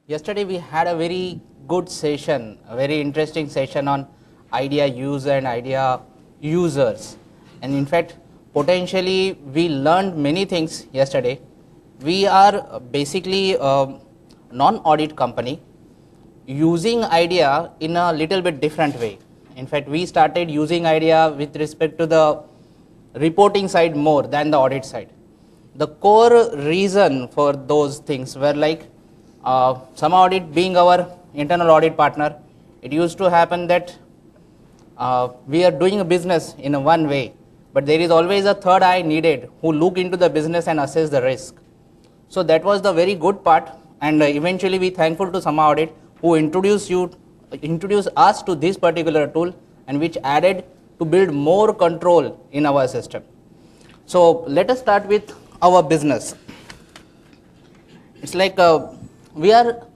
Yesterday we had a very good session, a very interesting session on idea use and idea users. And in fact, potentially we learned many things yesterday. We are basically a non-audit company using idea in a little bit different way. In fact, we started using idea with respect to the reporting side more than the audit side. The core reason for those things were like some audit being our internal audit partner. It used to happen that we are doing a business in a one way, but there is always a third eye needed who look into the business and assess the risk. So that was the very good part, and eventually we thankful to Sama Audit who introduced us to this particular tool, and which added to build more control in our system. So let us start with our business. It's like we are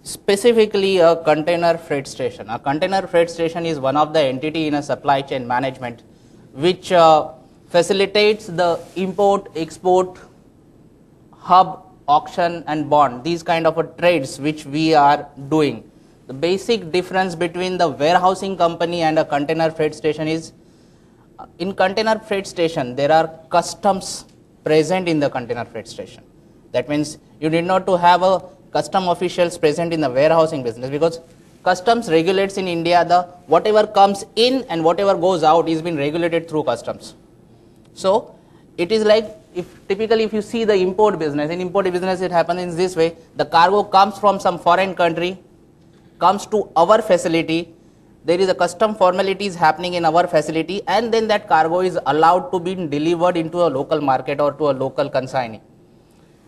specifically a container freight station. A container freight station is one of the entity in a supply chain management which facilitates the import, export, hub, auction and bond, these kind of trades which we are doing. The basic difference between the warehousing company and a container freight station is, in container freight station there are customs present in the container freight station. That means you need not to have a custom officials present in the warehousing business, because customs regulates in India the whatever comes in and whatever goes out is been regulated through customs. So it is like, if typically if you see the import business, in import business it happens in this way: the cargo comes from some foreign country, comes to our facility, there is a custom formalities happening in our facility, and then that cargo is allowed to be delivered into a local market or to a local consignee.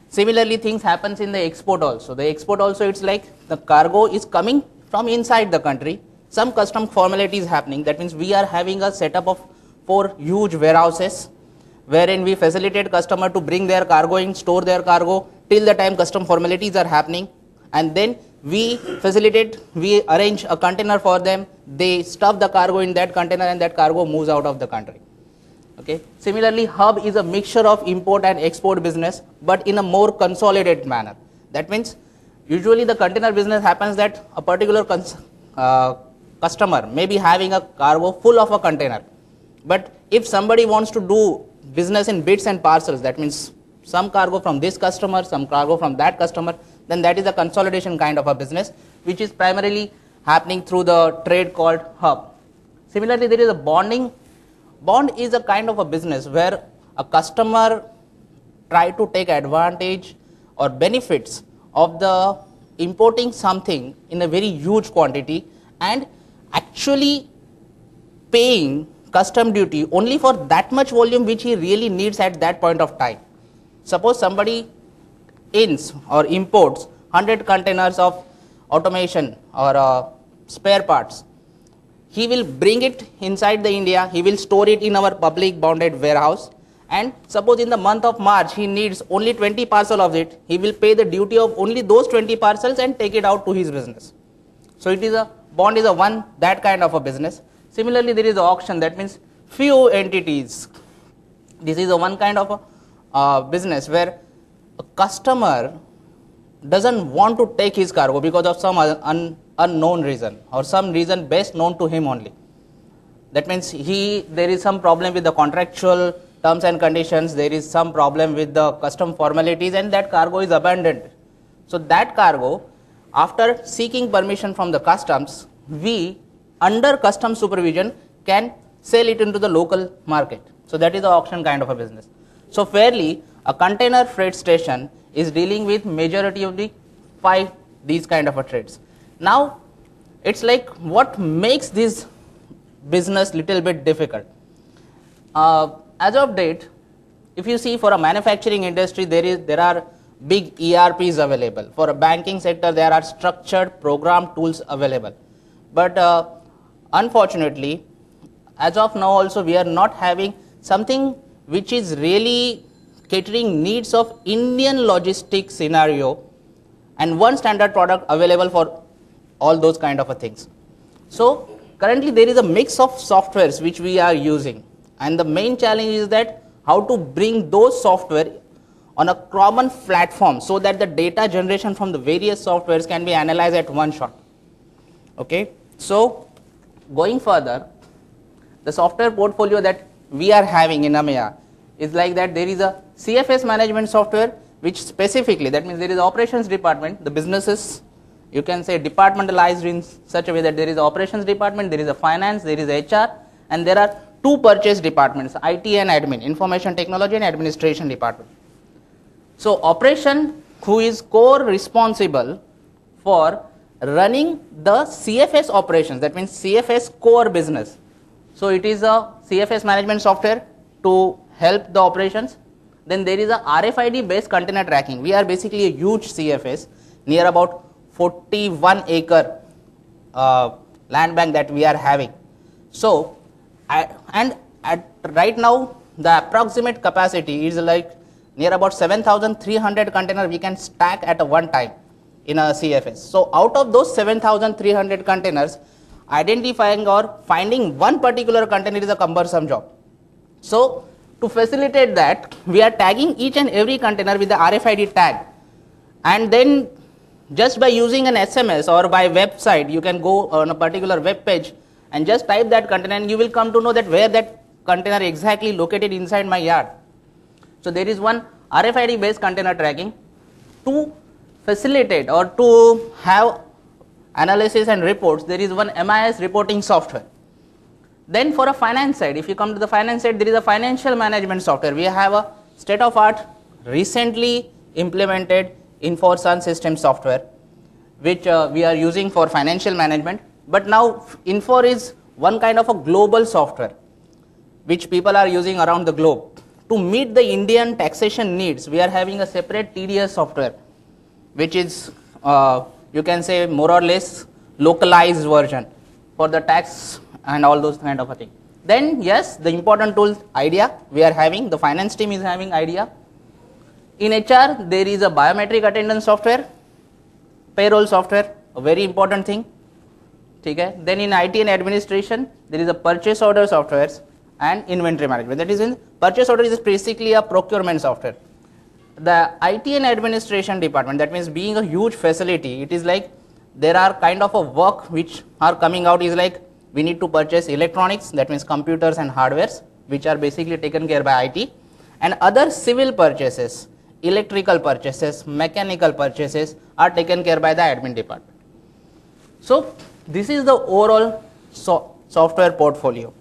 Similarly, things happens in the export also. The export also, it's like the cargo is coming from inside the country, some custom formalities happening. That means we are having a setup of 4 huge warehouses wherein we facilitate customer to bring their cargo in, store their cargo till the time custom formalities are happening, and then we facilitate, we arrange a container for them, they stuff the cargo in that container and that cargo moves out of the country. Okay. Similarly, hub is a mixture of import and export business, but in a more consolidated manner. That means usually the container business happens that a particular customer may be having a cargo full of a container, but if somebody wants to do business in bits and parcels, that means some cargo from this customer, some cargo from that customer, then that is a consolidation kind of a business which is primarily happening through the trade called hub. Similarly, there is a bonding. Bond is a kind of a business where a customer try to take advantage or benefits of the importing something in a very huge quantity and actually paying custom duty only for that much volume which he really needs at that point of time. Suppose somebody ins or imports 100 containers of automation or spare parts. He will bring it inside the India, he will store it in our public bounded warehouse, and suppose in the month of March he needs only 20 parcels of it, he will pay the duty of only those 20 parcels and take it out to his business. So it is a bond is a one that kind of a business. Similarly, there is auction, that means few entities. This is a one kind of a business where a customer doesn't want to take his cargo because of some unknown reason or some reason best known to him only. That means there is some problem with the contractual terms and conditions, there is some problem with the custom formalities, and that cargo is abandoned. So that cargo, after seeking permission from the customs, we under custom supervision can sell it into the local market. So that is the auction kind of a business. So fairly, a container freight station is dealing with majority of the 5 these kind of a trades. Now it's like, what makes this business little bit difficult? As of date, if you see, for a manufacturing industry there are big ERPs available. For a banking sector there are structured program tools available. But unfortunately, as of now also we are not having something which is really catering needs of Indian logistics scenario and one standard product available for all those kind of things. So currently there is a mix of softwares which we are using, and the main challenge is that how to bring those software on a common platform so that the data generation from the various softwares can be analyzed at one shot. Okay. So going further, the software portfolio that we are having in AMEA is like that. There is a CFS management software, which specifically, that means there is operations department, the businesses, you can say departmentalized in such a way that there is operations department, there is a finance, there is HR, and there are two purchase departments, IT and admin, information technology and administration department. So operation, who is core responsible for running the CFS operations, that means CFS core business. So it is a CFS management software to help the operations. Then there is a RFID based container tracking. We are basically a huge CFS, near about 41 acre land bank that we are having. So right now the approximate capacity is like near about 7,300 container we can stack at a one time in a CFS. So out of those 7,300 containers, identifying or finding one particular container is a cumbersome job. So to facilitate that, we are tagging each and every container with the RFID tag, and then just by using an SMS or by website, you can go on a particular web page and just type that container, and you will come to know that where that container exactly located inside my yard. So there is one RFID based container tracking. To facilitate or to have analysis and reports, there is one MIS reporting software. Then for a finance side, if you come to the finance side, there is a financial management software. We have a state of art recently implemented Infor system software, which we are using for financial management. But now Infor is one kind of a global software which people are using around the globe. To meet the Indian taxation needs, we are having a separate TDS software, which is you can say more or less localized version for the tax and all those kind of a thing. Then yes, the important tool IDEA we are having, the finance team is having IDEA. In HR, there is a biometric attendance software, payroll software, a very important thing. Okay. Then in IT and administration, there is a purchase order softwares and inventory management. That is, in purchase order is basically a procurement software. The IT and administration department, that means being a huge facility, it is like there are kind of a work which are coming out is like we need to purchase electronics, that means computers and hardwares, which are basically taken care by IT, and other civil purchases, electrical purchases, mechanical purchases are taken care by the admin department. So this is the overall software portfolio.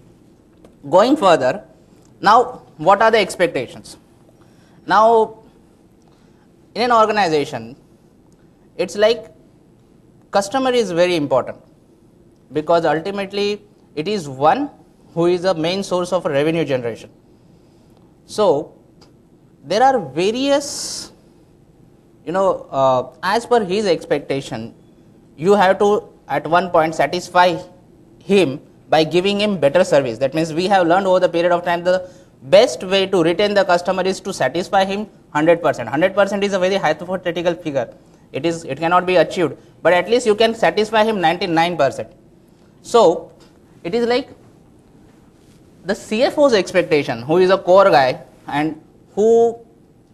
Going further, now what are the expectations? Now in an organization, it's like customer is very important, because ultimately it is one who is the main source of revenue generation. So there are various, as per his expectation, you have to at one point satisfy him by giving him better service. That means we have learned over the period of time the best way to retain the customer is to satisfy him 100%. 100% is a very hypothetical figure. It cannot be achieved, but at least you can satisfy him 99%. So it is like the CFO's expectation, who is a core guy and who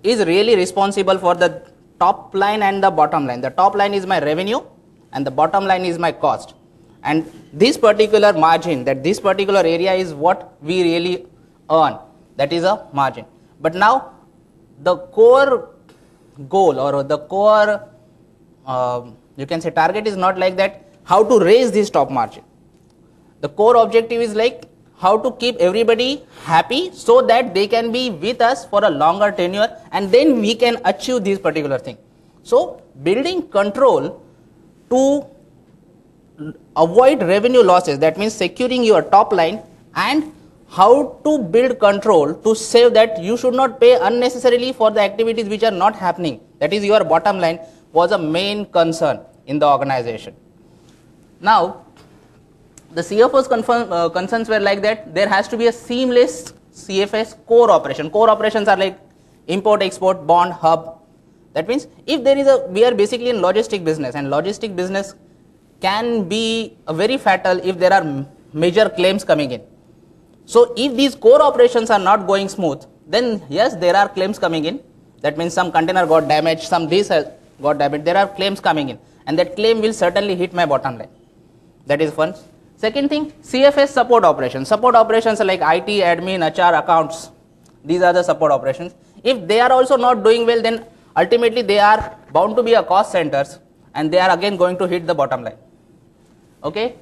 is really responsible for the top line and the bottom line. The top line is my revenue and the bottom line is my cost. And this particular margin, that this particular area is what we really earn, that is a margin. But now the core goal or the core you can say target is not like that, how to raise this top margin. The core objective is like how to keep everybody happy so that they can be with us for a longer tenure, and then we can achieve this particular thing. So building control to avoid revenue losses, that means securing your top line, and how to build control to save that you should not pay unnecessarily for the activities which are not happening, that is your bottom line, was a main concern in the organization. Now the CFO's concerns were like that there has to be a seamless CFS core operation. Core operations are like import, export, bond, hub. That means if there is we are basically in logistic business, and logistic business can be very fatal if there are major claims coming in. So if these core operations are not going smooth, then yes, there are claims coming in, That means some container got damaged, some this has got damaged. There are claims coming in, and that claim will certainly hit my bottom line. That is one. Second thing, CFS support operations. Support operations are like IT, admin, HR, accounts. These are the support operations. If they are also not doing well, then ultimately they are bound to be a cost centers, and they are again going to hit the bottom line. Okay.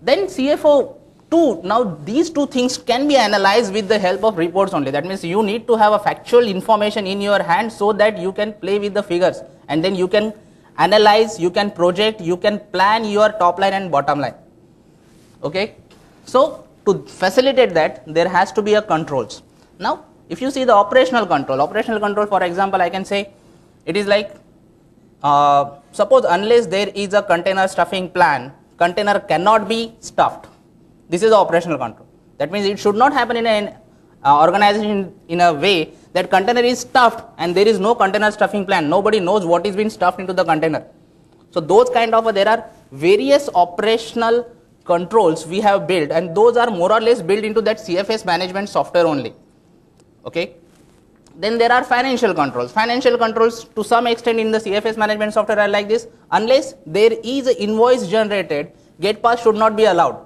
Then CFO 2, now these two things can be analyzed with the help of reports only. That means you need to have a factual information in your hand so that you can play with the figures, and then you can analyze, you can project, you can plan your top line and bottom line. Okay. So to facilitate that, there has to be a controls. Now if you see the operational control, for example, I can say it is like, suppose unless there is a container stuffing plan, container cannot be stuffed. This is the operational control. That means it should not happen in an organization in a way that container is stuffed and there is no container stuffing plan. Nobody knows what is being stuffed into the container. So those kind of, there are various operational controls we have built, and those are more or less built into that CFS management software only. Okay. Then there are financial controls. Financial controls to some extent in the CFS management software are like this. Unless there is an invoice generated, gate pass should not be allowed.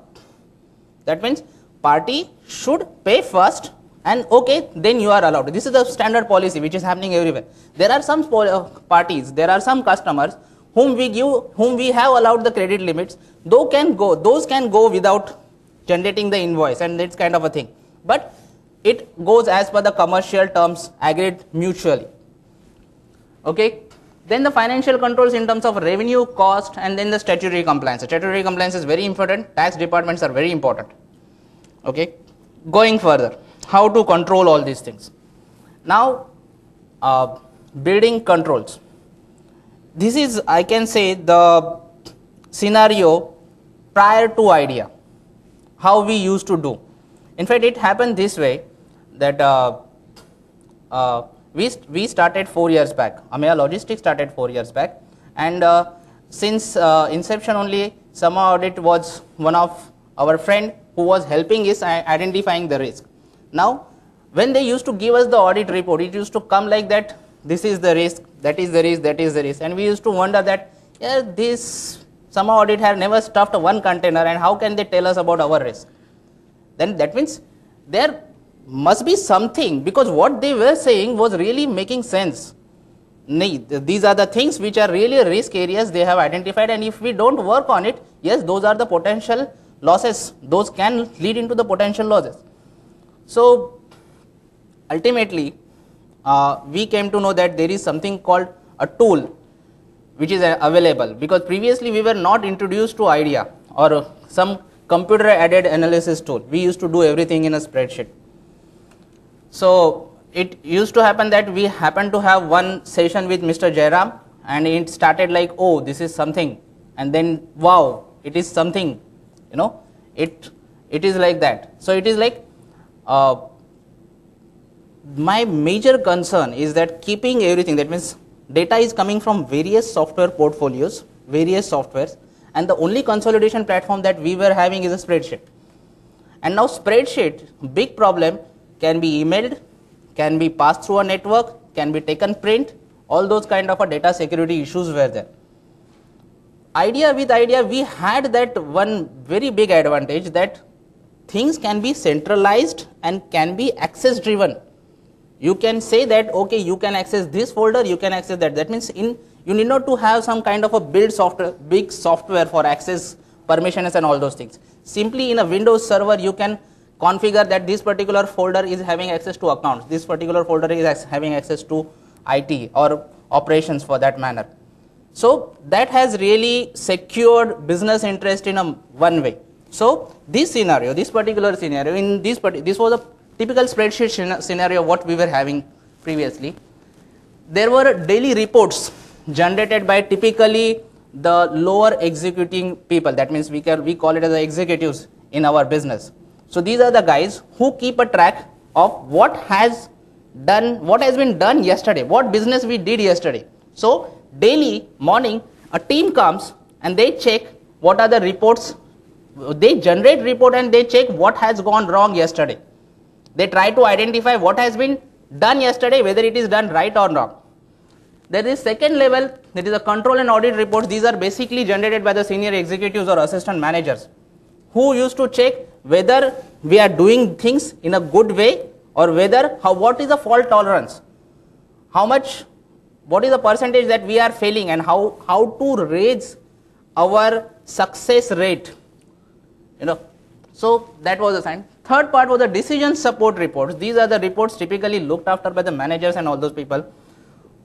That means party should pay first, and okay, then you are allowed. This is the standard policy which is happening everywhere. There are some parties, there are some customers whom we have allowed the credit limits. Those can go without generating the invoice, and that's kind of a thing. But it goes as per the commercial terms agreed mutually. Okay. Then the financial controls in terms of revenue, cost, and then the statutory compliance. Statutory compliance is very important. Tax departments are very important. Okay. Going further, how to control all these things. Now, building controls. This is, I can say, the scenario prior to idea, how we used to do. In fact, it happened this way, that we started 4 years back. Ameya Logistics started 4 years back, and since inception only, Sama Audit was one of our friend who was helping us identifying the risk. Now, when they used to give us the audit report, it used to come like that. This is the risk, that is the risk, that is the risk, and we used to wonder that, yeah, this Sama Audit had never stuffed one container, and how can they tell us about our risk? Then that means there must be something, because what they were saying was really making sense. These are the things which are really risk areas they have identified, and if we don't work on it, yes, those are the potential losses. Those can lead into the potential losses. So ultimately, we came to know that there is something called a tool which is available, because previously we were not introduced to idea or some computer aided analysis tool. We used to do everything in a spreadsheet. So it used to happen that we happened to have one session with Mr. Jairam, and it started like, oh, this is something, and then wow, it is something, you know, it is like that. So it is like, my major concern is that keeping everything, that means data is coming from various software portfolios, various softwares, and the only consolidation platform that we were having is a spreadsheet. And now spreadsheet, big problem, can be emailed, can be passed through a network, can be taken print, all those kind of a data security issues were there. With idea, we had that one very big advantage, that things can be centralized and can be access driven. You can say that, okay, you can access this folder, you can access that. That means you need not to have some kind of a big software for access permissions and all those things. Simply in a Windows server, you can configure that this particular folder is having access to accounts, this particular folder is having access to IT or operations for that manner. So that has really secured business interest in one way. So this particular scenario, this was a typical spreadsheet scenario what we were having previously. There were daily reports generated by typically the lower executing people. That means we call it as the executives in our business. So these are the guys who keep a track of what has been done yesterday, what business we did yesterday. So daily morning, a team comes and they check what are the reports. They generate report and they check what has gone wrong yesterday. They try to identify what has been done yesterday, whether it is done right or wrong. There is second level, that is a control and audit reports. These are basically generated by the senior executives or assistant managers, who used to check whether we are doing things in a good way, or whether what is the fault tolerance, how much, what is the percentage that we are failing, and how to raise our success rate. So that was the sign. Third part was the decision support reports. These are the reports typically looked after by the managers and all those people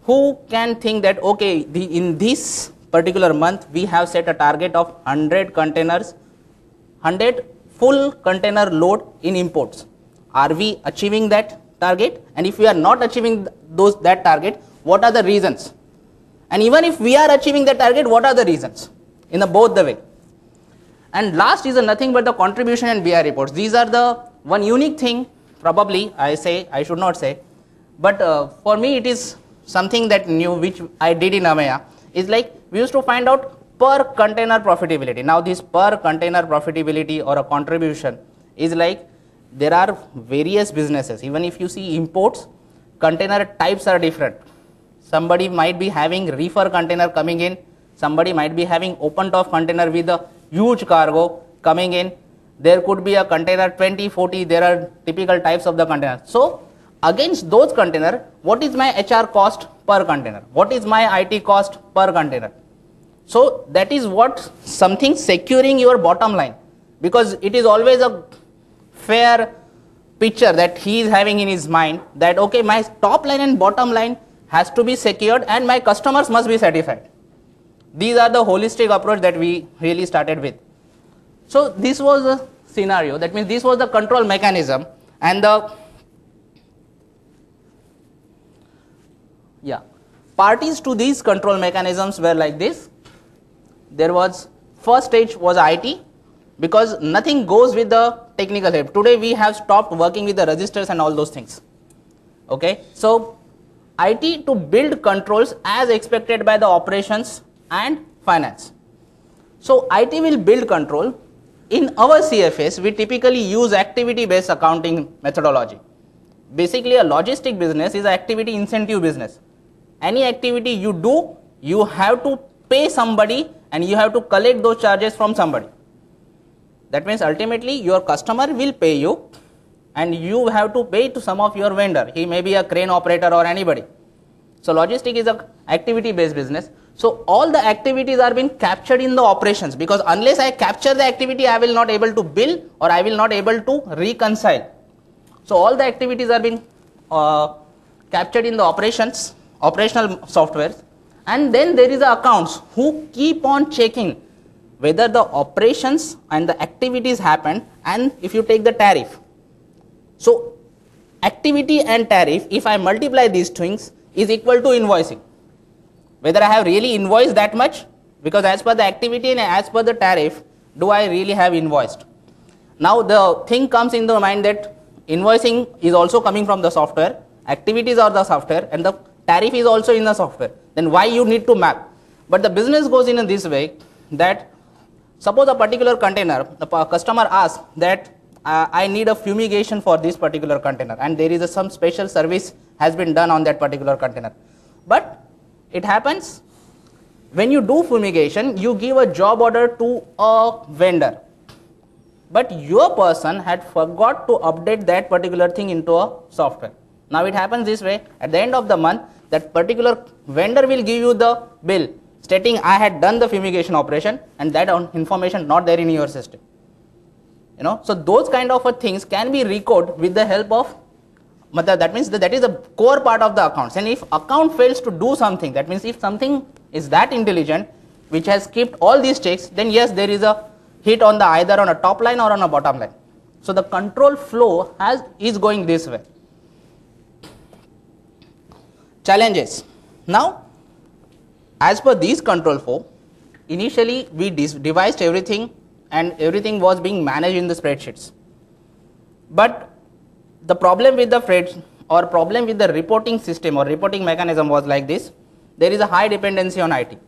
who can think that, okay, in this particular month we have set a target of 100 containers, 100 full container load in imports. Are we achieving that target? And if we are not achieving that target, what are the reasons? And even if we are achieving that target, what are the reasons? In both the way. And last is nothing but the contribution and BI reports. These are the one unique thing, probably I should not say, but for me it is something that new which I did in Amaya, is like we used to find out per container profitability. Now this per container profitability or a contribution is like, there are various businesses. Even if you see imports, container types are different. Somebody might be having reefer container coming in, somebody might be having open top container with a huge cargo coming in. There could be a container 20, 40, there are typical types of the container. So against those container, what is my HR cost per container? What is my IT cost per container? So that is what something securing your bottom line, because it is always a fair picture that he is having in his mind that, okay, my top line and bottom line has to be secured and my customers must be satisfied. These are the holistic approach that we really started with. So this was a scenario, that means this was the control mechanism, and the parties to these control mechanisms were like this. There was first stage was IT, because nothing goes with the technical help. Today we have stopped working with the registers and all those things. Okay, so IT to build controls as expected by the operations and finance. So IT will build control. In our CFS, we typically use activity based accounting methodology. Basically a logistic business is an activity incentive business. Any activity you do, you have to pay somebody and you have to collect those charges from somebody. That means ultimately your customer will pay you and you have to pay to some of your vendor. He may be a crane operator or anybody. So logistic is a activity based business. So all the activities are being captured in the operations, because unless I capture the activity, I will not able to bill or I will not able to reconcile. So all the activities are being captured in the operations, operational software, and then there is the accounts who keep on checking whether the operations and the activities happen, and if you take the tariff. So activity and tariff, if I multiply these things, is equal to invoicing. Whether I have really invoiced that much, because as per the activity and as per the tariff, do I really have invoiced? Now the thing comes in the mind that invoicing is also coming from the software, activities are the software, and the tariff is also in the software. Then why you need to map? But the business goes in this way that suppose a particular container, the customer asks that I need a fumigation for this particular container, and there is some special service has been done on that particular container. But it happens when you do fumigation, you give a job order to a vendor, but your person had forgot to update that particular thing into a software. Now it happens this way, at the end of the month, that particular vendor will give you the bill stating I had done the fumigation operation, and that information not there in your system. So those kind of things can be recorded with the help of, that means that is a core part of the accounts. And if account fails to do something, that means if something is that intelligent which has kept all these checks, then yes, there is a hit on the either on a top line or on a bottom line. So the control flow is going this way. Challenges. Now, as per these control flow, initially we devised everything and everything was being managed in the spreadsheets. But the problem with the Fred or problem with the reporting system or reporting mechanism was like this. There is a high dependency on IT.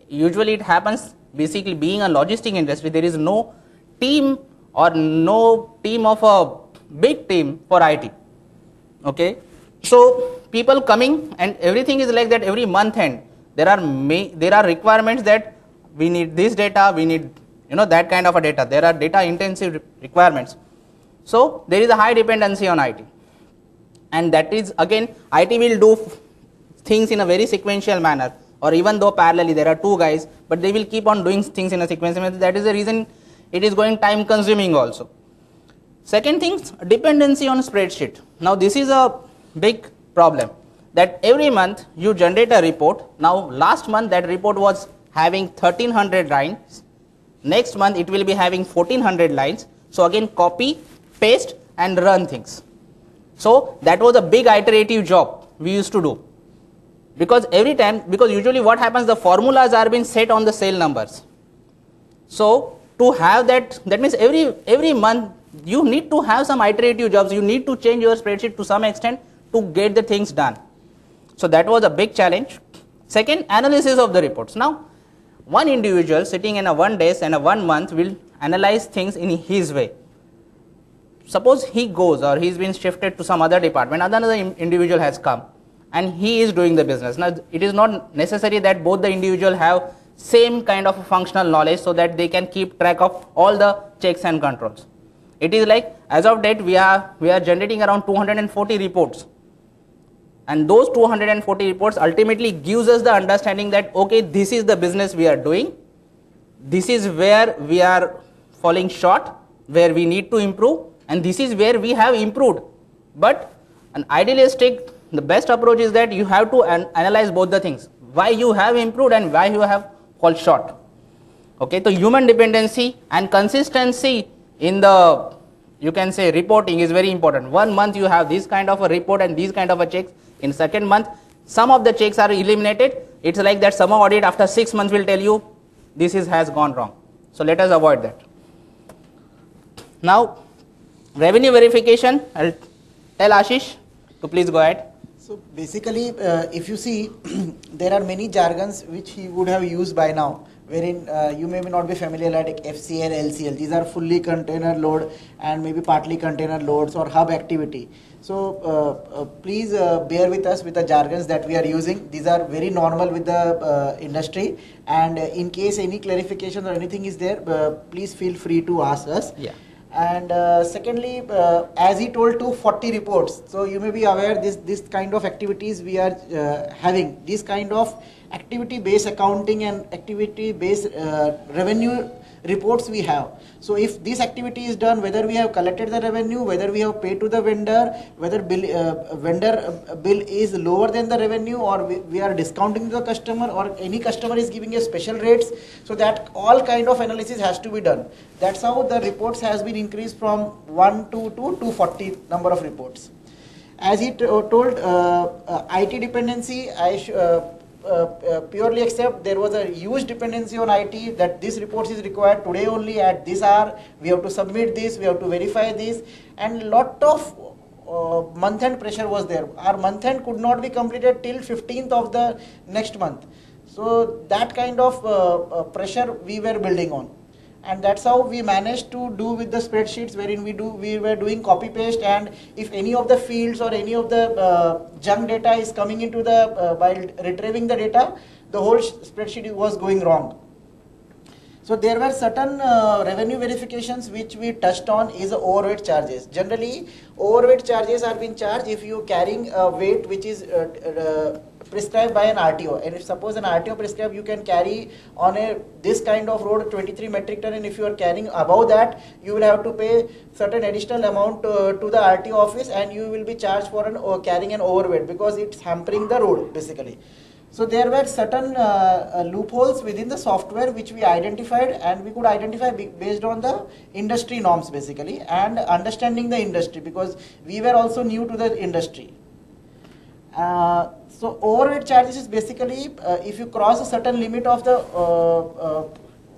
Usually it happens, basically being a logistic industry, there is no team or no team of a big team for IT. Okay, So people coming and everything is like that. Every month end there are requirements that we need this data, we need that kind of a data. There are data intensive requirements. So there is a high dependency on IT, and that is again IT will do things in a very sequential manner, or even though parallelly there are two guys, but they will keep on doing things in a sequential manner. That is the reason it is going time consuming also. Second thing, dependency on spreadsheet. Now this is a big problem, that every month you generate a report. Now last month that report was having 1300 lines, next month it will be having 1400 lines. So again copy, paste and run things. So that was a big iterative job we used to do, because every time, because usually what happens, the formulas are being set on the sale numbers. So to have that means every month you need to have some iterative jobs, you need to change your spreadsheet to some extent to get the things done. So that was a big challenge. Second, analysis of the reports. Now one individual sitting in a 1 day and a 1 month will analyze things in his way. Suppose he goes, or he's been shifted to some other department, another individual has come and he is doing the business. Now it is not necessary that both the individual have same kind of functional knowledge so that they can keep track of all the checks and controls. It is like, as of date we are generating around 240 reports, and those 240 reports ultimately gives us the understanding that okay, this is the business we are doing, this is where we are falling short, where we need to improve, and this is where we have improved. But an idealistic, the best approach is that you have to analyze both the things, why you have improved and why you have fall short. Okay, so human dependency and consistency in the, you can say, reporting is very important. 1 month you have this kind of a report and these kind of a checks. In second month some of the checks are eliminated. It's like that summer audit after 6 months will tell you this has gone wrong. So let us avoid that. Now revenue verification, I'll tell Ashish to please go ahead. So basically, if you see, there are many jargons which he would have used by now, wherein you may not be familiar, like FCL, LCL. These are fully container load and maybe partly container loads or hub activity. So please bear with us with the jargons that we are using. These are very normal with the industry, and in case any clarification or anything is there, please feel free to ask us. Yeah. And secondly, as he told, 240 reports. So you may be aware this kind of activities we are having. This kind of activity-based accounting and activity-based revenue reports we have. So if this activity is done, whether we have collected the revenue, whether we have paid to the vendor, whether vendor bill is lower than the revenue, or we are discounting the customer, or any customer is giving a special rates, so that all kind of analysis has to be done. That's how the reports has been increased from 1 to 240 number of reports. As he told, IT dependency, purely accept there was a huge dependency on IT, that this report is required today only at this hour, we have to submit this, we have to verify this, and lot of month-end pressure was there. Our month-end could not be completed till 15th of the next month. So that kind of pressure we were building on. And that's how we managed to do with the spreadsheets, wherein we were doing copy paste, and if any of the fields or any of the junk data is coming into the while retrieving the data, the whole spreadsheet was going wrong. So there were certain revenue verifications which we touched on is overweight charges. Generally, overweight charges are being charged if you are carrying a weight which is prescribed by an RTO. And if suppose an RTO prescribed, you can carry on this kind of road 23 metric ton, and if you are carrying above that, you will have to pay certain additional amount to the RTO office, and you will be charged for carrying an overweight, because it's hampering the road basically. So there were certain loopholes within the software which we identified, and we could identify based on the industry norms basically, and understanding the industry, because we were also new to the industry. So overweight charges is basically if you cross a certain limit of the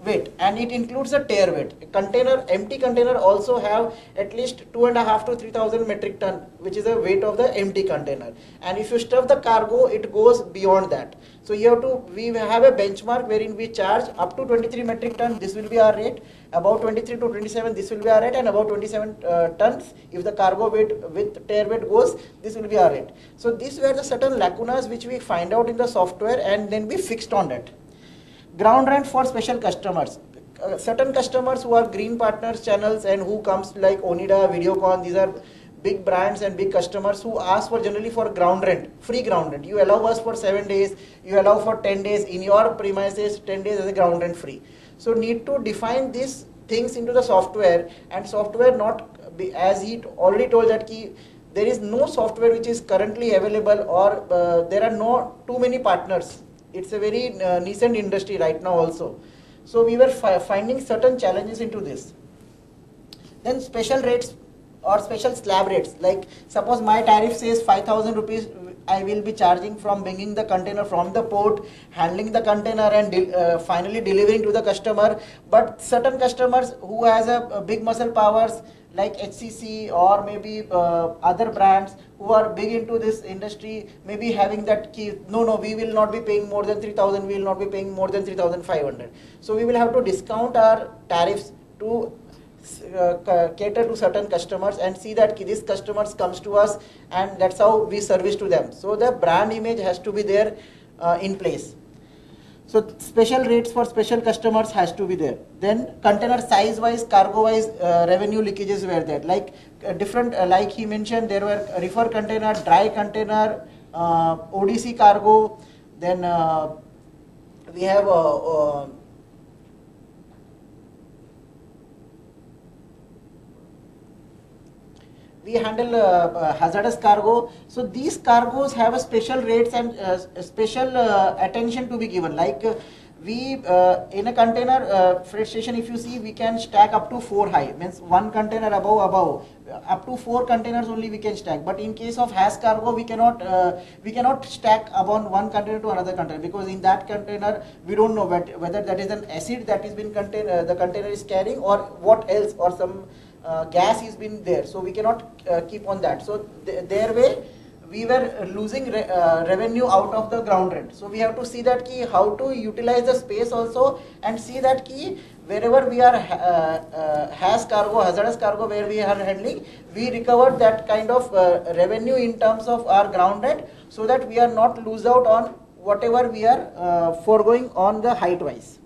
weight, and it includes a tare weight. A container, empty container also have at least 2.5 to 3,000 metric ton, which is the weight of the empty container. And if you stuff the cargo, it goes beyond that. So you have to, we have a benchmark wherein we charge up to 23 metric ton, this will be our rate. About 23 to 27, this will be our rate, and about 27 tons, if the cargo weight with tare weight goes, this will be our rate. So these were the certain lacunas which we find out in the software, and then we fixed on that. Ground rent for special customers. Certain customers who are green partners channels and who comes like Onida, Videocon, these are big brands and big customers who ask for generally for ground rent, free ground rent. You allow us for 7 days, you allow for 10 days in your premises, 10 days as a ground rent free. So need to define these things into the software, and software not be, as he already told that key, there is no software which is currently available, or there are no too many partners. It's a very nascent industry right now also. So we were finding certain challenges into this. Then special rates or special slab rates, like suppose my tariff says 5,000 rupees I will be charging from bringing the container from the port, handling the container, and finally delivering to the customer. But certain customers who has a big muscle powers like HCC or maybe other brands who are big into this industry, maybe having that key, no, we will not be paying more than 3,000, we will not be paying more than 3,500. So we will have to discount our tariffs to cater to certain customers and see that these customers comes to us, and that's how we service to them. So the brand image has to be there in place. So special rates for special customers has to be there. Then container size wise, cargo wise revenue leakages were there. Like different, like he mentioned, there were reefer container, dry container, ODC cargo. Then we have we handle hazardous cargo. So these cargos have a special rates and special attention to be given. Like we in a container freight station, if you see, we can stack up to 4 high, means one container above, up to 4 containers only we can stack. But in case of has cargo, we cannot stack upon one container to another container, because in that container we don't know whether that is an acid that is been the container is carrying, or what else, or some gas is been there, so we cannot keep on that. So their way we were losing revenue out of the ground rent. So we have to see that key how to utilize the space also, and see that key wherever we are has cargo, hazardous cargo where we are handling, we recover that kind of revenue in terms of our ground rent, so that we are not lose out on whatever we are foregoing on the height wise.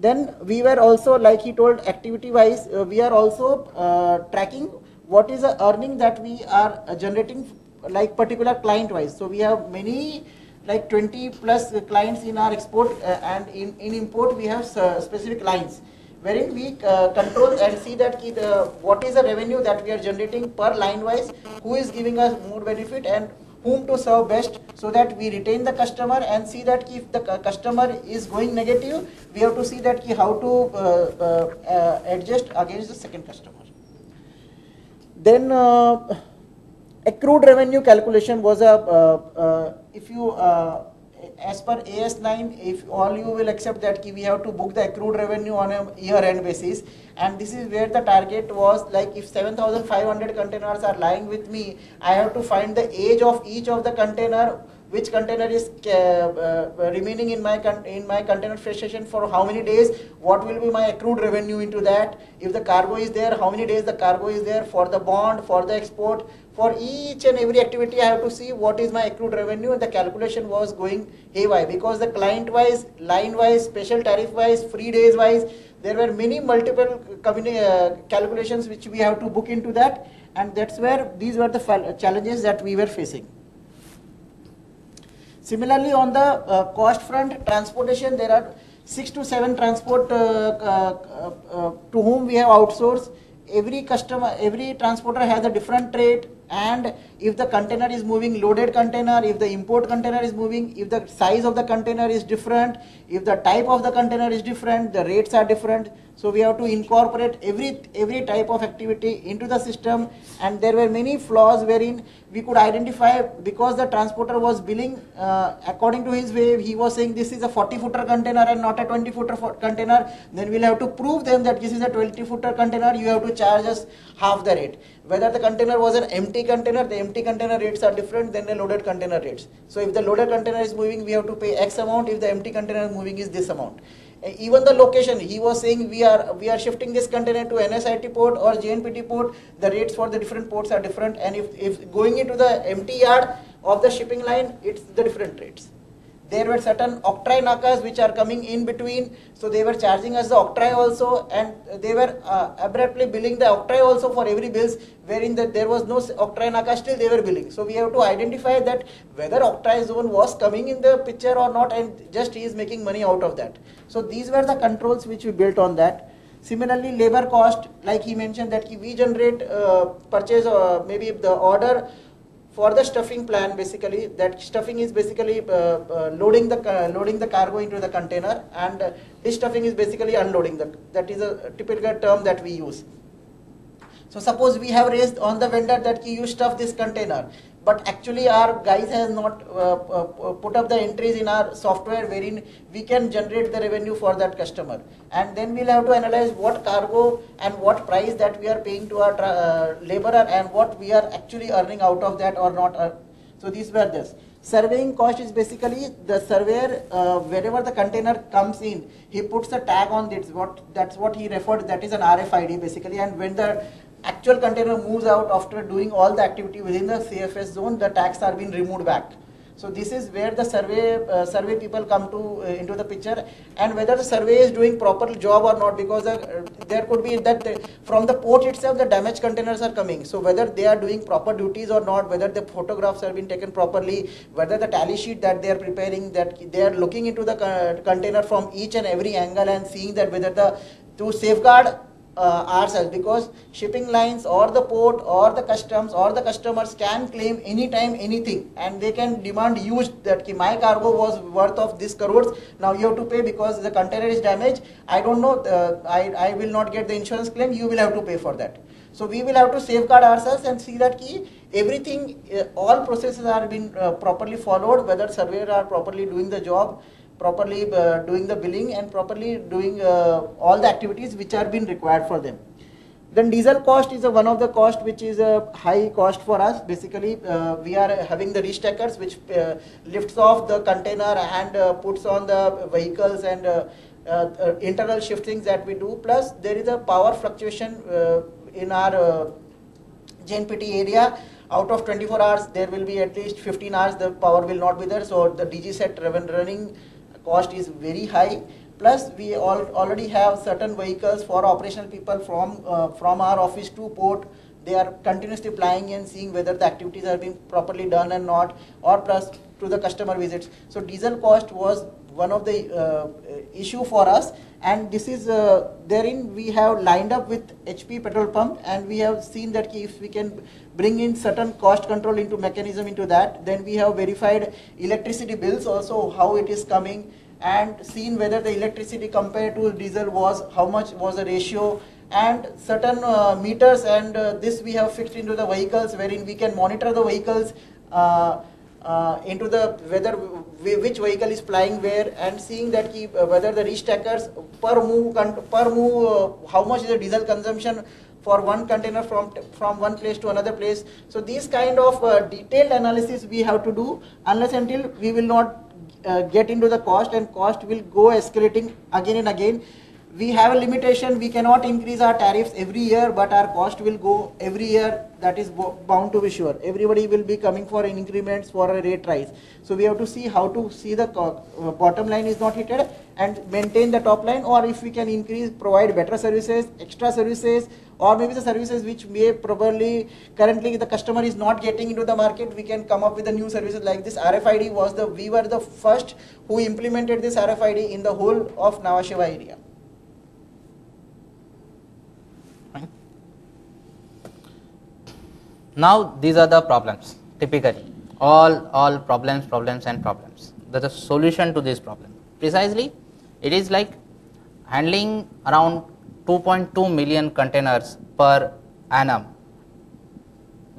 Then we were also, like he told, activity wise, we are also tracking what is the earning that we are generating, like particular client wise. So we have many, like 20 plus clients in our export, and in import we have specific lines, wherein we control and see that what is the revenue that we are generating per line wise, who is giving us more benefit and whom to serve best, so that we retain the customer, and see that if the customer is going negative, we have to see that how to adjust against the second customer. Then accrued revenue calculation was if you as per AS9, if all you will accept that we have to book the accrued revenue on a year-end basis, and this is where the target was, like if 7,500 containers are lying with me, I have to find the age of each of the container, which container is remaining in my container freight station for how many days, what will be my accrued revenue into that, if the cargo is there, how many days the cargo is there, for the bond, for the export, for each and every activity I have to see what is my accrued revenue, and the calculation was going haywire, because the client wise, line wise, special tariff wise, free days wise, there were many multiple calculations which we have to book into that, and that's where these were the challenges that we were facing. Similarly, on the cost front, transportation, there are 6 to 7 transport to whom we have outsourced. Every customer, every transporter has a different rate, and if the container is moving loaded container, if the import container is moving, if the size of the container is different, if the type of the container is different, the rates are different. So we have to incorporate every type of activity into the system, and there were many flaws wherein we could identify, because the transporter was billing according to his way. He was saying this is a 40-footer container and not a 20-footer container. Then we'll have to prove them that this is a 20-footer container, you have to charge us half the rate. Whether the container was an empty container, the empty container rates are different than the loaded container rates. So if the loaded container is moving, we have to pay X amount. If the empty container is moving, is this amount. Even the location, he was saying we are shifting this container to NSIT port or JNPT port. The rates for the different ports are different, and if going into the empty yard of the shipping line, it's the different rates. There were certain octroi nakas which are coming in between, so they were charging us the octroi also, and they were abruptly billing the octroi also for every bills, wherein there was no octroi naka, still they were billing. So we have to identify that whether octroi zone was coming in the picture or not, and just he is making money out of that. So these were the controls which we built on that. Similarly, labor cost, like he mentioned that we generate purchase maybe the order for the stuffing plan. Basically, that stuffing is basically loading the cargo into the container, and destuffing is basically unloading. That is a typical term that we use. So suppose we have raised on the vendor that you stuff this container, but actually our guys has not put up the entries in our software wherein we can generate the revenue for that customer, and then we'll have to analyze what cargo and what price that we are paying to our laborer and what we are actually earning out of that or not. So these were this. Surveying cost is basically the surveyor, wherever the container comes in, he puts a tag on it. That's what he referred, that is an RFID basically, and when the actual container moves out after doing all the activity within the CFS zone, the tags are being removed back. So this is where the survey people come to into the picture, and whether the survey is doing proper job or not, because there could be that from the port itself the damaged containers are coming. So whether they are doing proper duties or not, whether the photographs have been taken properly, whether the tally sheet that they are preparing, that they are looking into the container from each and every angle and seeing that whether to safeguard ourselves, because shipping lines or the port or the customs or the customers can claim anytime anything, and they can demand huge that my cargo was worth of this crores, now you have to pay because the container is damaged. I don't know, I will not get the insurance claim, you will have to pay for that. So we will have to safeguard ourselves and see that everything, all processes are being properly followed, whether surveyors are properly doing the job, properly doing the billing, and properly doing all the activities which are being required for them. Then diesel cost is one of the cost which is a high cost for us. Basically, we are having the restackers which lifts off the container and puts on the vehicles, and internal shiftings that we do. Plus, there is a power fluctuation in our JNPT area. Out of 24 hours, there will be at least 15 hours the power will not be there. So the DG set running cost is very high. Plus, we already have certain vehicles for operational people from our office to port. They are continuously flying and seeing whether the activities are being properly done and not, or plus to the customer visits. So diesel cost was one of the issue for us, and this is therein we have lined up with HP petrol pump, and we have seen that if we can bring in certain cost control into mechanism into that, then we have verified electricity bills also how it is coming, and seen whether the electricity compared to diesel was how much was the ratio, and certain meters, and this we have fixed into the vehicles wherein we can monitor the vehicles into the which vehicle is flying where, and seeing that whether the restackers per move how much is the diesel consumption for one container from one place to another place. So these kind of detailed analysis we have to do, unless until we will not get into the cost, and cost will go escalating again and again. We have a limitation, we cannot increase our tariffs every year, but our cost will go every year, that is bound to be sure. Everybody will be coming for increments, for a rate rise. So we have to see how to see the bottom line is not hit and maintain the top line, or if we can increase, provide better services, extra services, or maybe the services which may probably currently the customer is not getting into the market, we can come up with the new services like this. RFID we were the first who implemented this RFID in the whole of Nhava Sheva area. Now these are the problems, typically all problems and problems. There's a solution to this problem. Precisely, it is like handling around 2.2 million containers per annum.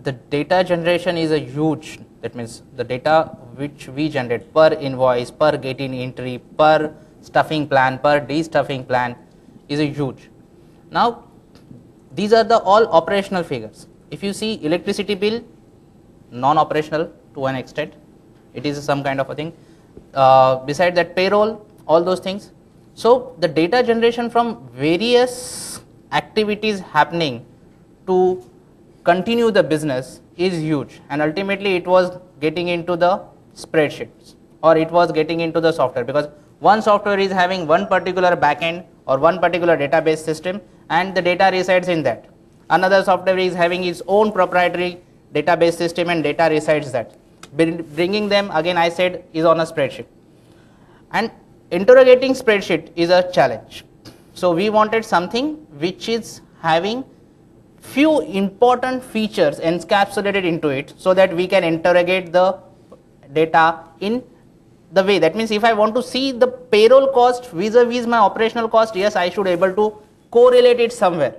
The data generation is a huge, that means the data which we generate per invoice, per getting entry, per stuffing plan, per de-stuffing plan is a huge. Now these are the all operational figures. If you see electricity bill, non-operational to an extent, it is some kind of a thing. Beside that, payroll, all those things. So the data generation from various activities happening to continue the business is huge, and ultimately it was getting into the spreadsheets, or it was getting into the software, because one software is having one particular backend or one particular database system, and the data resides in that. Another software is having its own proprietary database system and data resides that. Bringing them, again I said, is on a spreadsheet, and interrogating spreadsheet is a challenge. So we wanted something which is having few important features encapsulated into it, so that we can interrogate the data in the way. That means if I want to see the payroll cost vis-a-vis my operational cost, yes, I should able to correlate it somewhere.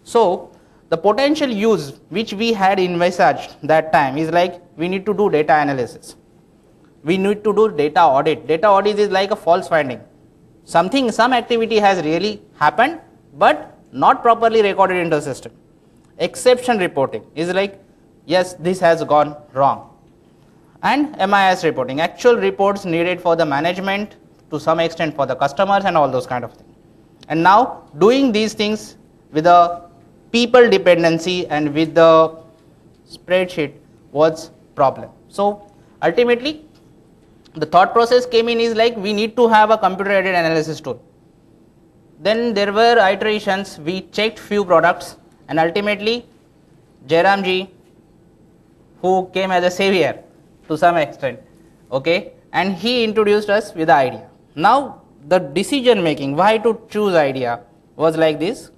So the potential use which we had envisaged that time is like, we need to do data analysis, we need to do data audit. Data audit is like a false finding. Some activity has really happened but not properly recorded in the system. Exception reporting is like, yes, this has gone wrong. And MIS reporting, actual reports needed for the management, to some extent for the customers, and all those kind of things. And now doing these things with a people dependency and with the spreadsheet was problem. So ultimately the thought process came in is like, we need to have a computer aided analysis tool. Then there were iterations, we checked few products, and ultimately Jairam ji, who came as a savior to some extent, okay, and he introduced us with the idea. Now the decision making, why to choose idea, was like this.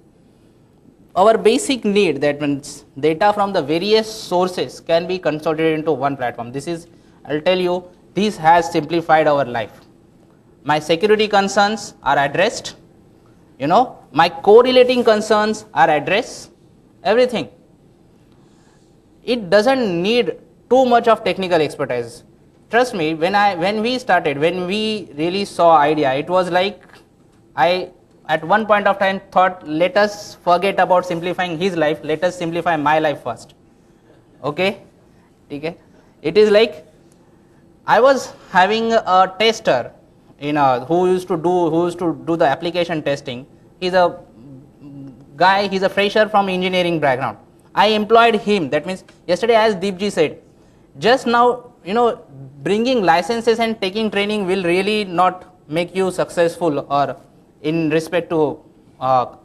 Our basic need, that means data from the various sources, can be consolidated into one platform. This is, I'll tell you, this has simplified our life. My security concerns are addressed, my correlating concerns are addressed, everything. It doesn't need too much of technical expertise. Trust me, when we really saw idea, it was like, I at one point of time thought, let us forget about simplifying his life, let us simplify my life first. Okay? It is like, I was having a tester who used to do the application testing. He's a guy, he's a fresher from engineering background. I employed him. That means yesterday, as Deepji said, just now, bringing licenses and taking training will really not make you successful, or in respect to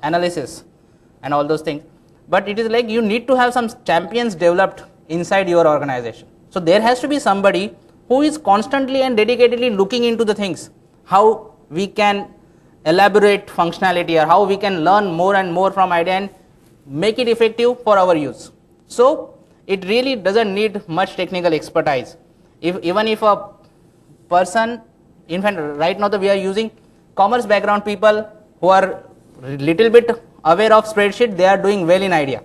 analysis and all those things. But it is like, you need to have some champions developed inside your organization. So there has to be somebody who is constantly and dedicatedly looking into the things, how we can elaborate functionality, or how we can learn more and more from idea and make it effective for our use. So it really doesn't need much technical expertise. Even if a person, in fact right now we are using commerce background people who are little bit aware of spreadsheet, they are doing well in idea.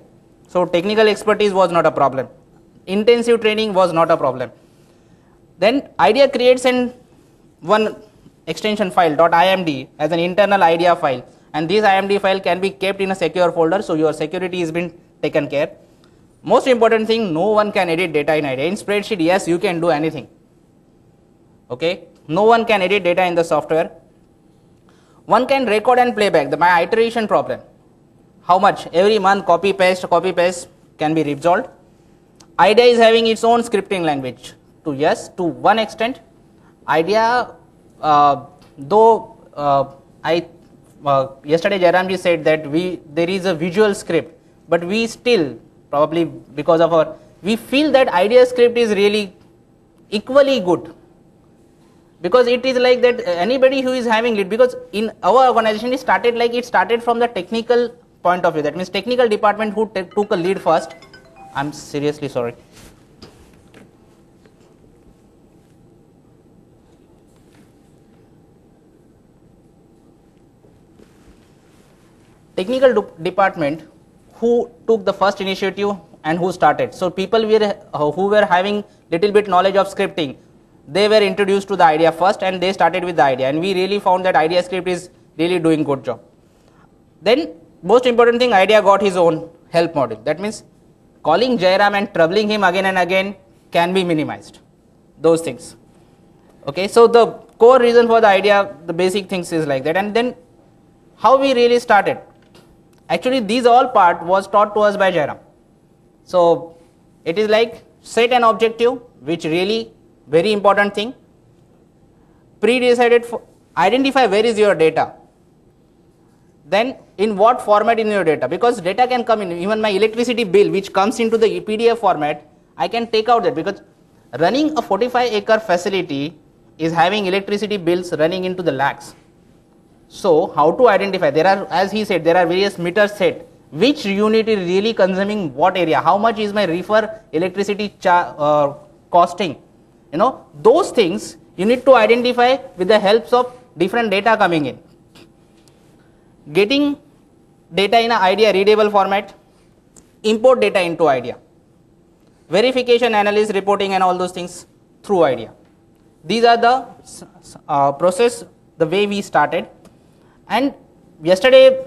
So technical expertise was not a problem, intensive training was not a problem. Then idea creates one extension file .imd as an internal idea file, and this imd file can be kept in a secure folder, so your security has been taken care. Most important thing, no one can edit data in idea. In spreadsheet, yes, you can do anything. Okay, no one can edit data in the software. One can record and playback. My iteration problem, how much every month copy paste can be resolved. Idea is having its own scripting language. To one extent, idea, though yesterday Jairam ji said that there is a visual script, but we still, probably because of we feel that idea script is really equally good, because it is like that anybody who is having it, because in our organization it started from the technical point of view. That means technical department who took a lead first, I'm seriously sorry. Technical department who took the first initiative and who started. So people who were having little bit knowledge of scripting, they were introduced to the idea first and they started with the idea, and we really found that idea script is really doing good job. Then most important thing, idea got his own help module. That means calling Jairam and troubling him again and again can be minimized. Those things. Okay, so the core reason for the idea, the basic things is like that. And then how we really started. Actually, these all part was taught to us by Jairam. So it is like set an objective, which really very important thing. Pre-decided, identify where is your data. Then in what format in your data, because data can come in, even my electricity bill which comes into the PDF format, I can take out that, because running a 45-acre facility is having electricity bills running into the lakhs. So how to identify? There are, as he said, there are various meters set. Which unit is really consuming what area? How much is my reefer electricity costing? You know, those things you need to identify with the helps of different data coming in. Getting data in an idea readable format, import data into idea, verification, analysis, reporting and all those things through idea. These are the process, the way we started. And yesterday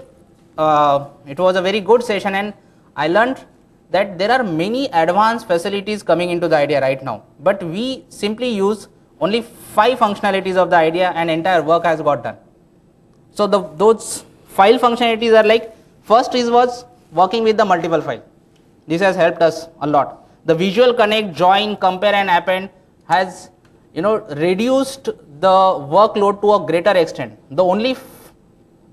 it was a very good session, and I learned that there are many advanced facilities coming into the idea right now, but we simply use only 5 functionalities of the idea and entire work has got done. So those 5 functionalities are like, first was working with the multiple file. This has helped us a lot. The visual connect, join, compare and append has, you know, reduced the workload to a greater extent. The only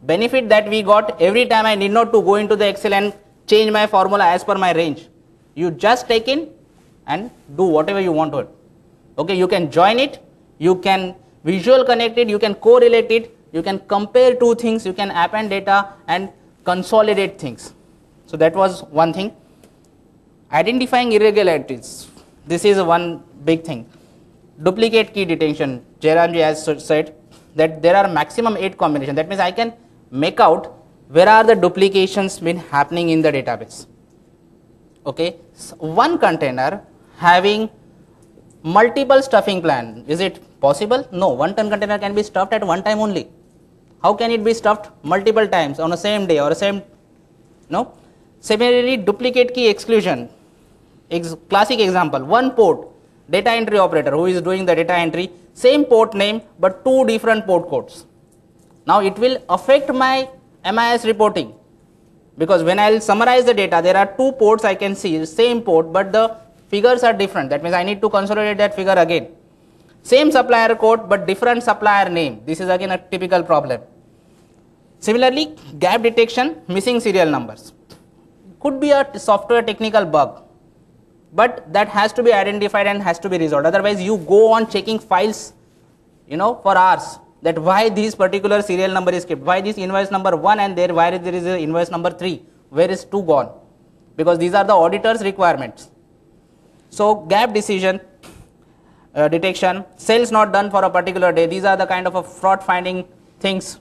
benefit that we got, every time I need not to go into the Excel and change my formula as per my range. You just take in and do whatever you want to it. Okay, you can join it, you can visual connect it, you can correlate it, you can compare 2 things, you can append data and consolidate things. So that was one thing. Identifying irregularities, this is one big thing. Duplicate key detection, Jairamji has said that there are maximum 8 combinations. That means I can make out where are the duplications been happening in the database. Okay, so one container having multiple stuffing plan, is it possible? No, one container can be stuffed at one time only. How can it be stuffed multiple times on the same day or same? No. Similarly, duplicate key exclusion. Classic example, one port, data entry operator who is doing the data entry, same port name but 2 different port codes. Now it will affect my MIS reporting, because when I will summarize the data, there are 2 ports I can see, same port but the figures are different. That means I need to consolidate that figure again. Same supplier code but different supplier name. This is again a typical problem. Similarly, gap detection, missing serial numbers. Could be a software technical bug, but that has to be identified and has to be resolved. Otherwise you go on checking files, you know, for hours, that why this particular serial number is kept, why this invoice number 1 and there, why there is a invoice number 3, where is 2 gone, because these are the auditor's requirements. So gap decision detection, sales not done for a particular day, these are the kind of a fraud finding things.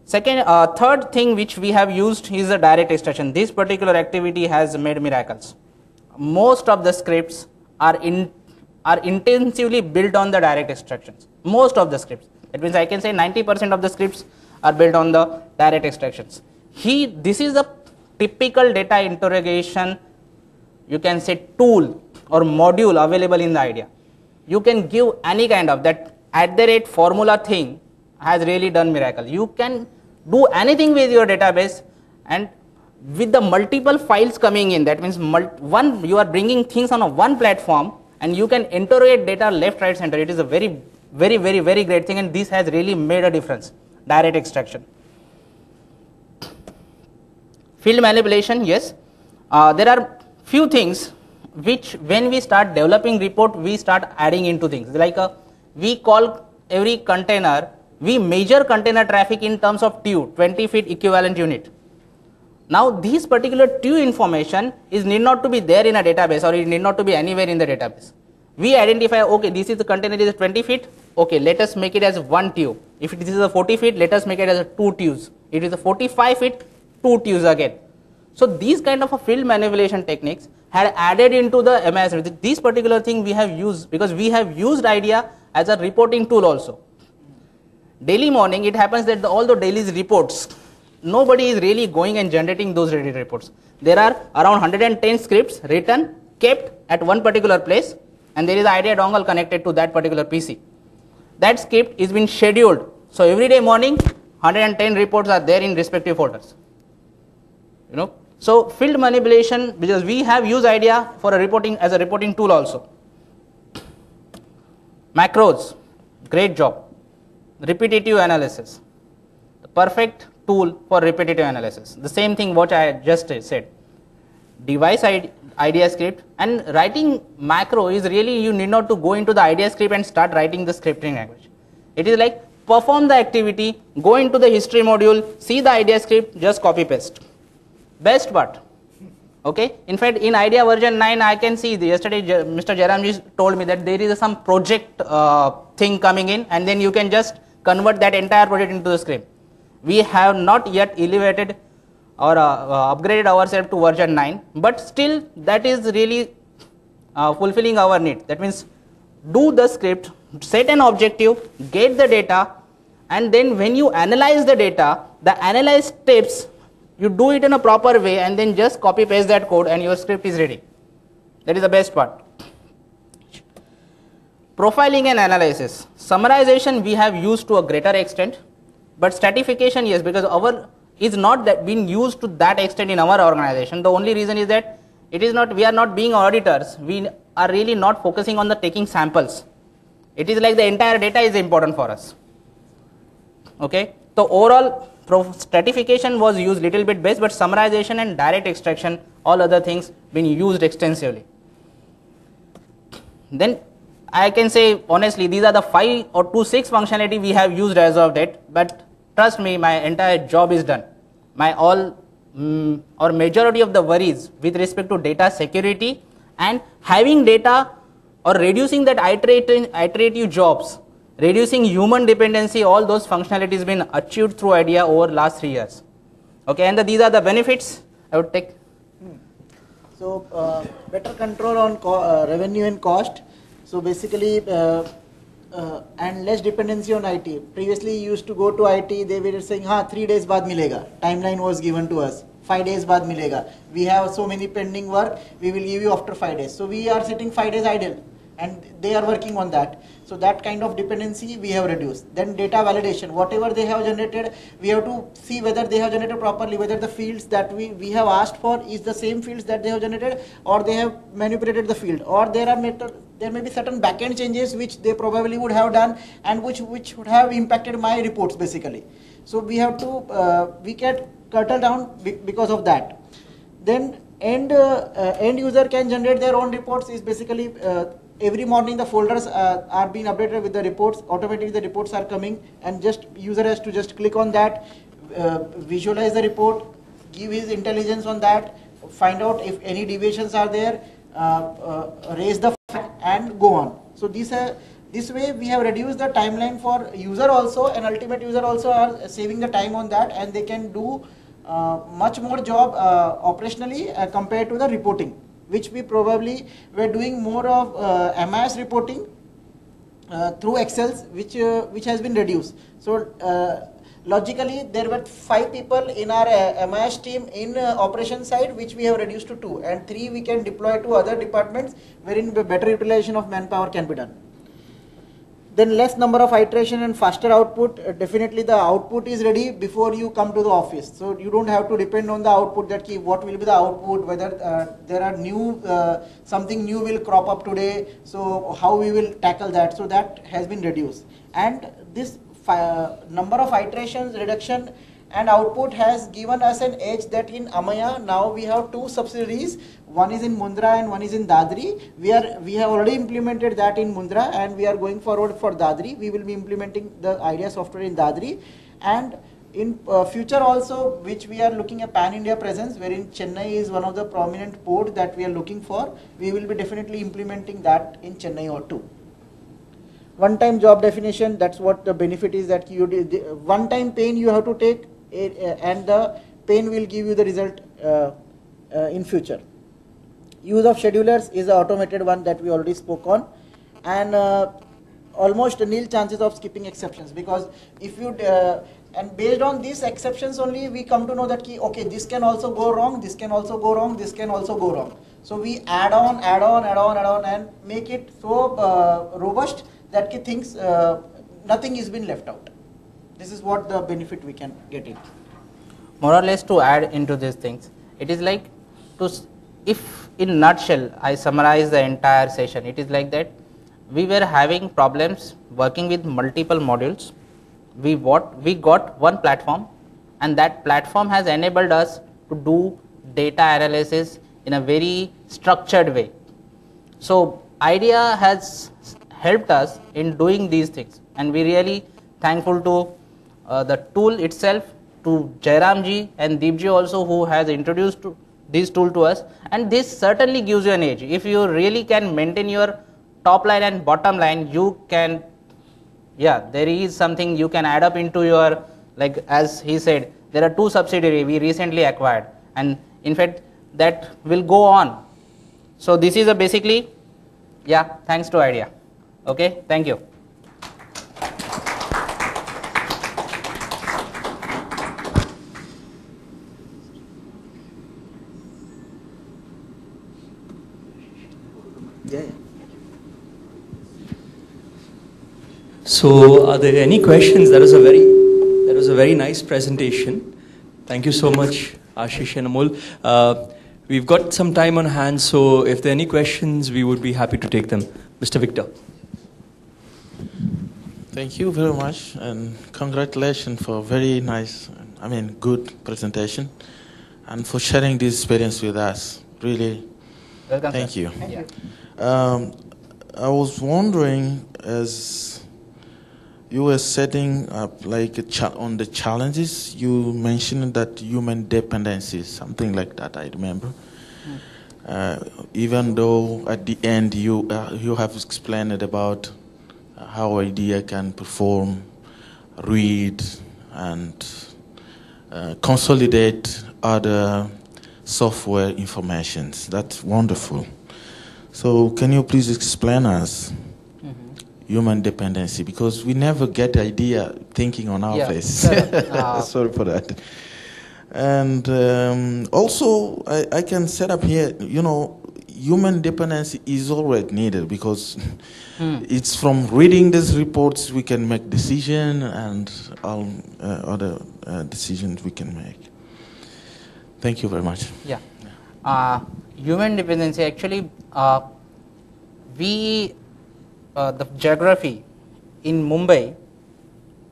Second, third thing which we have used is the direct extraction. This particular activity has made miracles. Most of the scripts are intensively built on the direct extractions. Most of the scripts. That means I can say 90% of the scripts are built on the direct extractions. This is a typical data interrogation, you can say, tool or module available in the idea. You can give any kind of that @ formula thing has really done miracle. You can do anything with your database, and with the multiple files coming in, that means you are bringing things on a one platform and you can interrogate data left, right, center. It is a very great thing, and this has really made a difference. Direct extraction. Field manipulation, yes. There are few things which when we start developing report, we start adding into things. Like we call every container, we measure container traffic in terms of TEU, 20 feet equivalent unit. Now this particular TU information is need not to be there in a database, or it need not to be anywhere in the database. We identify, okay, this is the container is 20 feet, okay, let us make it as 1 TU. If this is a 40 feet, let us make it as a 2 TUs. It is a 45 feet, 2 TUs again. So these kind of a field manipulation techniques had added into the MIS. This particular thing we have used because we have used IDEA as a reporting tool also. Daily morning, it happens that all the daily reports, nobody is really going and generating those daily reports. There are around 110 scripts written, kept at one particular place, and there is IDEA dongle connected to that particular PC. That script is been scheduled. So every day morning, 110 reports are there in respective folders. You know, so field manipulation, because we have used IDEA for a reporting as a reporting tool also. Macros, great job. Repetitive analysis, the perfect tool for repetitive analysis. The same thing what I just said. Device IDEA script, and writing macro is really, you need not to go into the IDEA script and start writing the scripting language. It is like perform the activity, go into the history module, see the IDEA script, just copy paste. Best part. Okay. In fact, in IDEA version 9, I can see yesterday Mr. Jairamji told me that there is some project thing coming in, and then you can just convert that entire project into the script. We have not yet elevated or upgraded ourselves to version 9, but still that is really fulfilling our need. That means do the script, set an objective, get the data, and then when you analyze the data, the analyzed steps, you do it in a proper way, and then just copy paste that code and your script is ready. That is the best part. Profiling and analysis. Summarization we have used to a greater extent, but stratification, yes, because our is not that being used to that extent in our organization. The only reason is that it is not, we are not being auditors, we are really not focusing on the taking samples. It is like the entire data is important for us. Okay, so overall stratification was used little bit best, but summarization and direct extraction, all other things been used extensively. Then I can say honestly, these are the 5 or 6 functionality we have used as of date, but trust me, my entire job is done. My all or majority of the worries with respect to data security and having data or reducing that iterative jobs, reducing human dependency, all those functionalities been achieved through IDEA over last 3 years. Okay, and these are the benefits I would take. So better control on revenue and cost. So basically, and less dependency on IT. Previously, you used to go to IT, they were saying, "Ha, 3 days baad milega." Timeline was given to us. 5 days baad milega. We have so many pending work. We will give you after 5 days. So we are sitting 5 days idle, and they are working on that. So that kind of dependency we have reduced. Then data validation, whatever they have generated, we have to see whether they have generated properly, whether the fields that we have asked for is the same fields that they have generated, or they have manipulated the field, or there may be certain backend changes which they probably would have done and which would have impacted my reports basically. So we have to we can curtail down because of that. Then end user can generate their own reports. Is basically every morning the folders are being updated with the reports. Automatically the reports are coming, and just user has to just click on that, visualize the report, give his intelligence on that, find out if any deviations are there, raise the flag and go on. So this way we have reduced the timeline for user also, and ultimate user also are saving the time on that, and they can do much more job operationally compared to the reporting, which we probably were doing more of MIS reporting through Excels, which has been reduced. So logically there were 5 people in our MIS team in operation side, which we have reduced to 2, and 3 we can deploy to other departments wherein better utilization of manpower can be done. Then less number of iteration and faster output. Definitely the output is ready before you come to the office. So you don't have to depend on the output, that what will be the output, whether there are new, something new will crop up today. So how we will tackle that. So that has been reduced. And this number of iterations reduction and output has given us an edge that in Amaya now we have 2 subsidiaries. One is in Mundra and one is in Dadri. We have already implemented that in Mundra, and we are going forward for Dadri. We will be implementing the IDEA software in Dadri, and In future also, which we are looking at pan-India presence, wherein Chennai is one of the prominent port that we are looking for, we will be definitely implementing that in Chennai or two. One-time job definition, that's what the benefit is, that you one-time pain you have to take, and the pain will give you the result in future. Use of schedulers is an automated one that we already spoke on, and almost nil chances of skipping exceptions, because if you and based on these exceptions only we come to know that okay, this can also go wrong, this can also go wrong, this can also go wrong. So we add on and make it so robust that things nothing is been left out. This is what the benefit we can get it. More or less, to add into these things, it is like, if in nutshell I summarize the entire session, it is like that we were having problems working with multiple modules. We got one platform, and that platform has enabled us to do data analysis in a very structured way. So IDEA has helped us in doing these things, and we really thankful to the tool itself, to Jairam ji and Deep ji also, who has introduced this tool to us. And this certainly gives you an edge. If you really can maintain your top line and bottom line, you can, there is something you can add up into your, like as he said, there are 2 subsidiaries we recently acquired, and in fact that will go on. So this is a basically, thanks to IDEA. Okay, thank you. So, are there any questions? That was a very nice presentation. Thank you so much, Ashish and Amol. We've got some time on hand, so if there are any questions, we would be happy to take them. Mr. Victor. Thank you very much, and congratulations for a very nice, good presentation, and for sharing this experience with us. Really, welcome. Thank you. Thank you. I was wondering, as you were setting up on the challenges, you mentioned that human dependency, something like that, I remember. Even though at the end you have explained about how IDEA can perform, read, and consolidate other software informations. That's wonderful. So can you please explain us human dependency, because we never get IDEA thinking on our face. Sure. Sorry for that. And also, I can set up here, human dependency is always needed, because it's from reading these reports we can make decisions, and all other decisions we can make. Thank you very much. Human dependency, actually, the geography in Mumbai,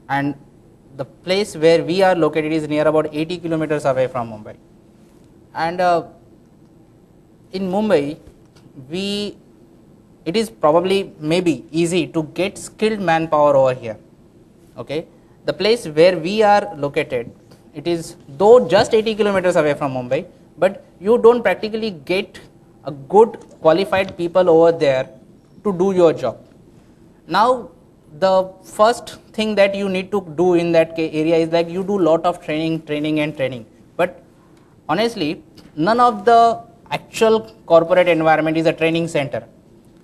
and the place where we are located is near about 80 kilometers away from Mumbai. And in Mumbai, it is probably maybe easy to get skilled manpower over here. Okay, the place where we are located, it is though just 80 kilometers away from Mumbai, but you don't practically get a good qualified people over there to do your job. Now, the first thing that you need to do in that area is like you do lot of training. But honestly, none of the actual corporate environment is a training center.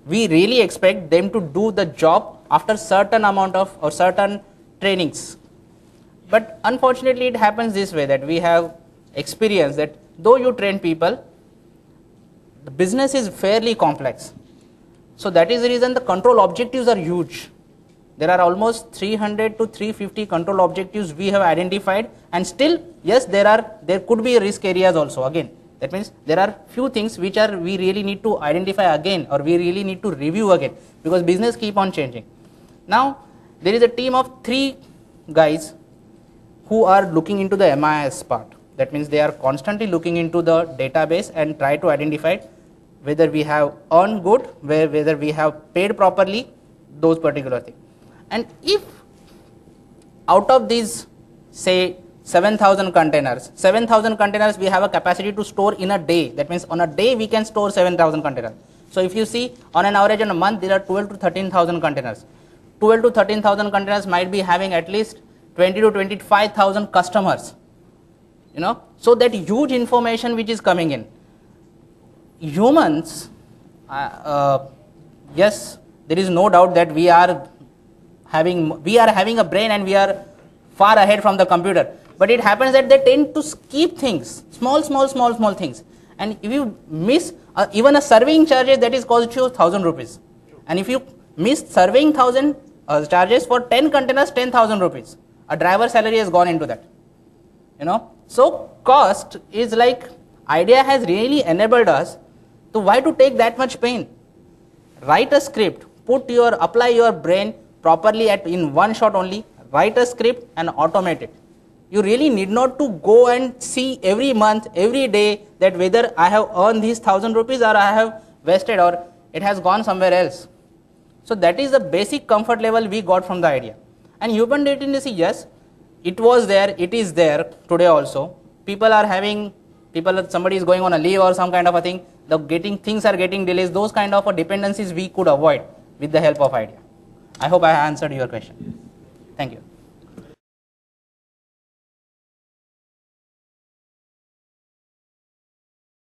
We really expect them to do the job after certain amount of or certain trainings. But unfortunately, it happens this way, that we have experienced that though you train people, the business is fairly complex. So that is the reason the control objectives are huge. There are almost 300 to 350 control objectives we have identified, and still, yes, there could be risk areas also. Again, that means there are few things which we really need to identify again, or we really need to review again, because business keep on changing. Now, there is a team of 3 guys who are looking into the MIS part. That means they are constantly looking into the database and try to identify whether we have earned good, whether we have paid properly, those particular things. And if out of these, say 7,000 containers. 7,000 containers we have a capacity to store in a day. That means on a day we can store 7,000 containers. So if you see on an average in a month there are 12 to 13,000 containers. 12 to 13,000 containers might be having at least 20 to 25,000 customers. You know, so that huge information which is coming in. Humans, yes, there is no doubt that we are having a brain and we are far ahead from the computer. But it happens that they tend to skip things, small things. And if you miss even a serving charges, that is cost you 1,000 rupees. And if you miss serving 1,000 charges for 10 containers, 10,000 rupees. A driver salary has gone into that. You know, so cost is like, idea has really enabled us to why to take that much pain. Write a script, apply your brain properly in one shot only, write a script and automate it. You really need not to go and see every month, every day that whether I have earned these 1,000 rupees or I have wasted or it has gone somewhere else. So that is the basic comfort level we got from the idea. And human dependency, yes, it was there, it is there today also. Somebody is going on a leave or some kind of a thing, things are getting delays, those kind of dependencies we could avoid with the help of idea. I hope I answered your question. Thank you.